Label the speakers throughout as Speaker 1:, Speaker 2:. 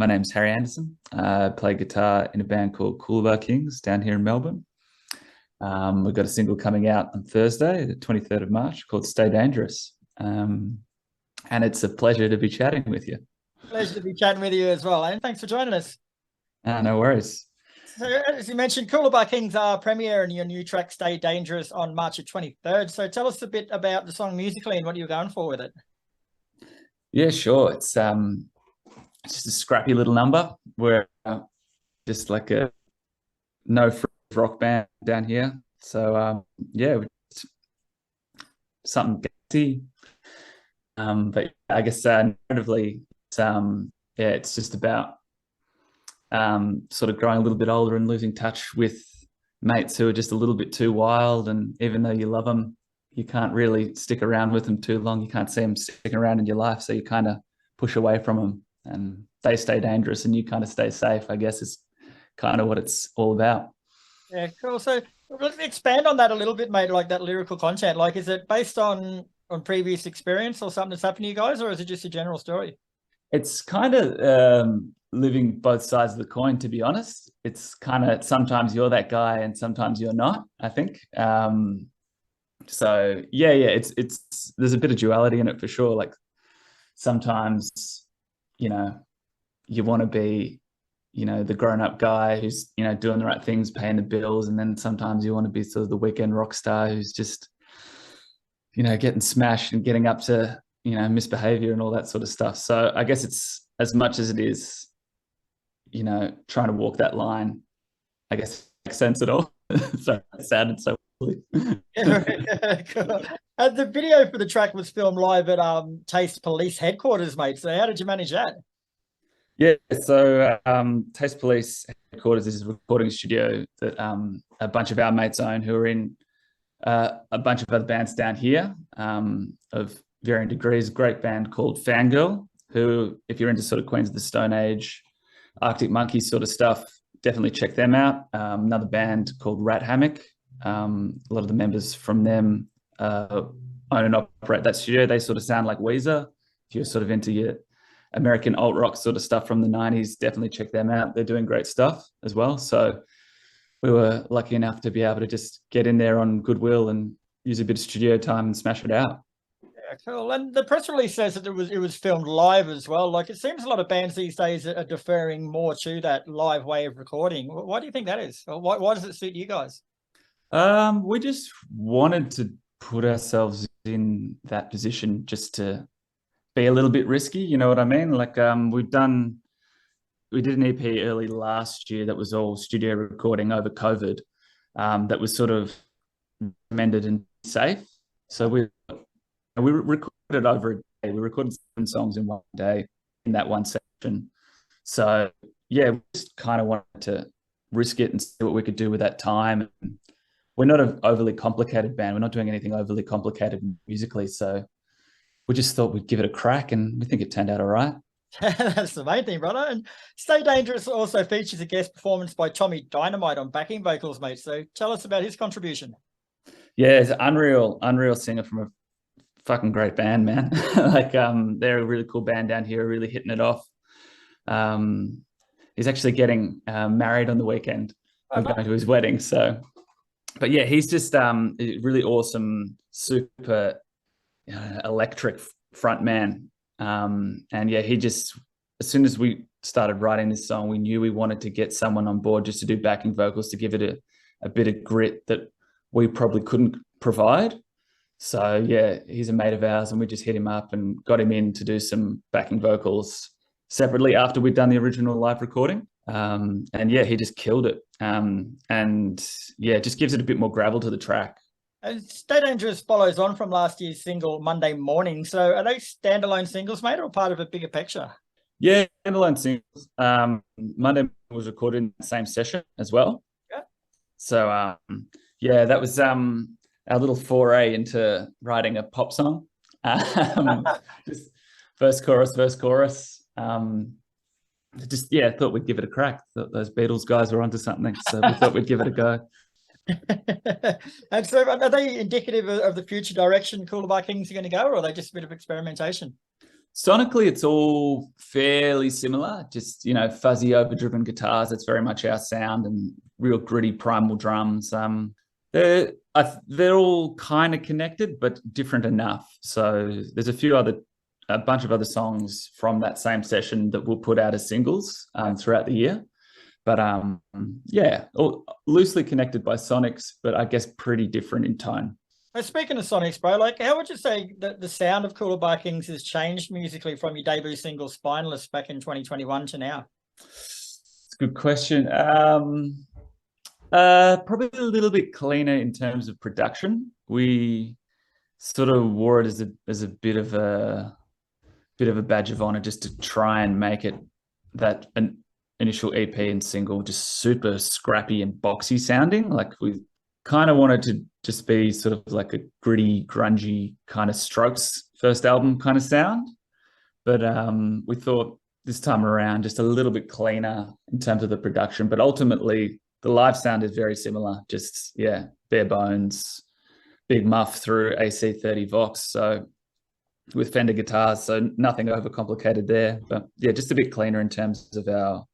Speaker 1: My name's Harry Anderson. I play guitar in a band called Coolabah Kings down here in Melbourne. We've got a single coming out on Thursday, the 23rd of March, called Stay Dangerous. And it's a pleasure to be chatting with you.
Speaker 2: Pleasure to be chatting with you as well, and thanks for joining us.
Speaker 1: No worries.
Speaker 2: So, as you mentioned, Coolabah Kings are premiering your new track Stay Dangerous on March the 23rd. So tell us a bit about the song musically and what you're going for with it.
Speaker 1: Yeah, sure. It's just a scrappy little number. We're just like a no frills rock band down here. So yeah, something gassy. But I guess narratively, it's just about sort of growing a little bit older and losing touch with mates who are just a little bit too wild. And even though you love them, you can't really stick around with them too long. You can't see them sticking around in your life. So you kind of push away from them and they stay dangerous and you kind of stay safe, I guess is kind of what it's all about.
Speaker 2: Yeah, cool. So let's expand on that a little bit, mate, like that lyrical content. Like, is it based on previous experience or something that's happened to you guys, or is it just a general story?
Speaker 1: It's kind of living both sides of the coin, to be honest. It's kind of sometimes you're that guy and sometimes you're not, I think. So it's there's a bit of duality in it for sure. Like sometimes, you want to be, the grown-up guy who's, doing the right things, paying the bills. And then sometimes you want to be sort of the weekend rock star who's just, getting smashed and getting up to, misbehavior and all that sort of stuff. So I guess it's as much as it is, trying to walk that line, I guess makes sense at all. So it sounded so cool.
Speaker 2: Cool. The video for the track was filmed live at Taste Police headquarters, mate. So how did you manage that?
Speaker 1: Yeah, so Taste Police headquarters is a recording studio that a bunch of our mates own who are in a bunch of other bands down here of varying degrees. A great band called Fangirl, who, if you're into sort of Queens of the Stone Age, Arctic Monkeys sort of stuff, definitely check them out. Another band called Rat Hammock. A lot of the members from them own and operate that studio. They sort of sound like Weezer. If you're sort of into your American alt rock sort of stuff from the 90s, definitely check them out. They're doing great stuff as well. So we were lucky enough to be able to just get in there on goodwill and use a bit of studio time and smash it out.
Speaker 2: Yeah, cool. And the press release says that it was filmed live as well. Like, it seems a lot of bands these days are deferring more to that live way of recording. Why do you think that is? Or why does it suit you guys?
Speaker 1: We just wanted to put ourselves in that position just to be a little bit risky, you know what I mean? Like we did an EP early last year that was all studio recording over COVID. That was sort of recommended and safe. So we recorded it over a day. We recorded 7 songs in one day in that one section. So yeah, we just kind of wanted to risk it and see what we could do with that time. We're not an overly complicated band. We're not doing anything overly complicated musically. So we just thought we'd give it a crack and we think it turned out all right.
Speaker 2: That's the main thing, brother. And Stay Dangerous also features a guest performance by Tommy Dynamite on backing vocals, mate. So tell us about his contribution.
Speaker 1: Yeah, it's an unreal singer from a fucking great band, man. Like they're a really cool band down here, really hitting it off. He's actually getting married on the weekend. I'm going to his wedding. So, but yeah, he's just a really awesome, super electric front man. And yeah, he just, as soon as we started writing this song, we knew we wanted to get someone on board just to do backing vocals to give it a bit of grit that we probably couldn't provide. So yeah, he's a mate of ours and we just hit him up and got him in to do some backing vocals separately after we'd done the original live recording. And yeah, he just killed it. And yeah, it just gives it a bit more gravel to the track.
Speaker 2: And Stay Dangerous follows on from last year's single Monday Morning. So are they standalone singles, mate, or part of a bigger picture?
Speaker 1: Yeah, standalone singles. Monday was recorded in the same session as well.
Speaker 2: Yeah.
Speaker 1: So yeah, that was our little foray into writing a pop song. Just verse, chorus. Just yeah, thought we'd give it a crack. Thought those Beatles guys were onto something, so we thought we'd give it a go.
Speaker 2: And so are they indicative of the future direction Coolabah Kings are going to go, or are they just a bit of experimentation?
Speaker 1: Sonically, it's all fairly similar. Just fuzzy, overdriven guitars. It's very much our sound, and real gritty primal drums. They're all kind of connected, but different enough. So there's a bunch of other songs from that same session that we'll put out as singles throughout the year. But yeah, all loosely connected by sonics, but I guess pretty different in tone.
Speaker 2: Speaking of sonics, bro, like how would you say that the sound of Coolabah Kings has changed musically from your debut single Spineless back in 2021 to now?
Speaker 1: It's a good question. Probably a little bit cleaner in terms of production. We sort of wore it as a bit of a badge of honor, just to try and make it that an initial EP and single just super scrappy and boxy sounding. Like we kind of wanted to just be sort of like a gritty, grungy kind of Strokes first album kind of sound. But we thought this time around just a little bit cleaner in terms of the production. But ultimately, the live sound is very similar. Just, yeah, bare bones, big muff through AC30 Vox. So with Fender guitars, so nothing overcomplicated there. But yeah, just a bit cleaner in terms of our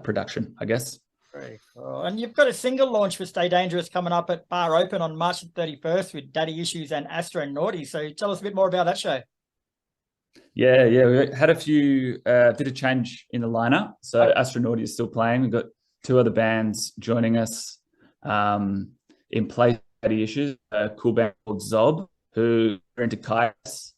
Speaker 1: production, I guess.
Speaker 2: Very cool. And you've got a single launch for Stay Dangerous coming up at Bar Open on March 31st with Daddy Issues and Astro Naughty. So tell us a bit more about that show.
Speaker 1: Yeah, we had a few bit of change in the lineup. So Astro Naughty is still playing. We've got two other bands joining us in place. Daddy Issues, a cool band called Zob, who are into kayaks,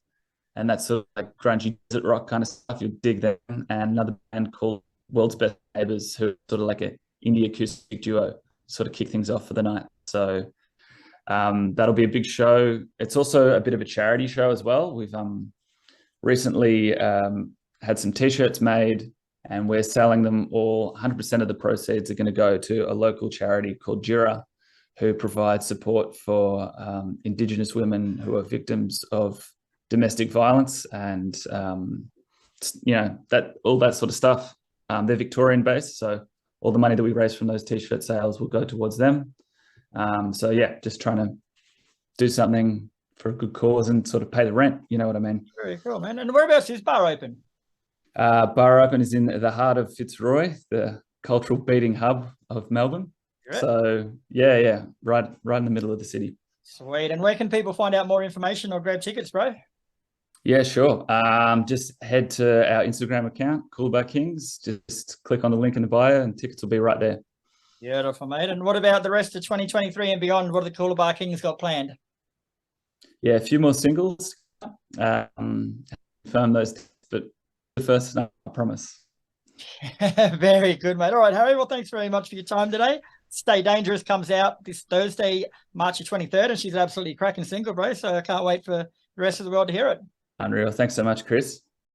Speaker 1: and that's sort of like grungy desert rock kind of stuff. You'll dig them. And another band called World's Best Neighbors, who are sort of like a indie acoustic duo, sort of kick things off for the night. So that'll be a big show. It's also a bit of a charity show as well. We've recently had some t-shirts made, and we're selling them all. 100% of the proceeds are going to go to a local charity called Jira, who provides support for Indigenous women who are victims of domestic violence and that all that sort of stuff. They're Victorian based, so all the money that we raise from those t-shirt sales will go towards them. So yeah, just trying to do something for a good cause and sort of pay the rent. You know what I mean?
Speaker 2: Very cool, man. And whereabouts is Bar Open?
Speaker 1: Bar Open is in the heart of Fitzroy, the cultural beating hub of Melbourne. Great. So yeah, right in the middle of the city.
Speaker 2: Sweet. And where can people find out more information or grab tickets, bro?
Speaker 1: Yeah, sure. Just head to our Instagram account, Coolabah Kings. Just click on the link in the bio and tickets will be right there.
Speaker 2: Beautiful, mate. And what about the rest of 2023 and beyond? What have the Coolabah Kings got planned?
Speaker 1: Yeah, a few more singles. Confirm those, but the first, I promise.
Speaker 2: Very good, mate. All right, Harry. Well, thanks very much for your time today. Stay Dangerous comes out this Thursday, March 23rd, and she's an absolutely cracking single, bro. So I can't wait for the rest of the world to hear it.
Speaker 1: Unreal. Thanks so much, Kris.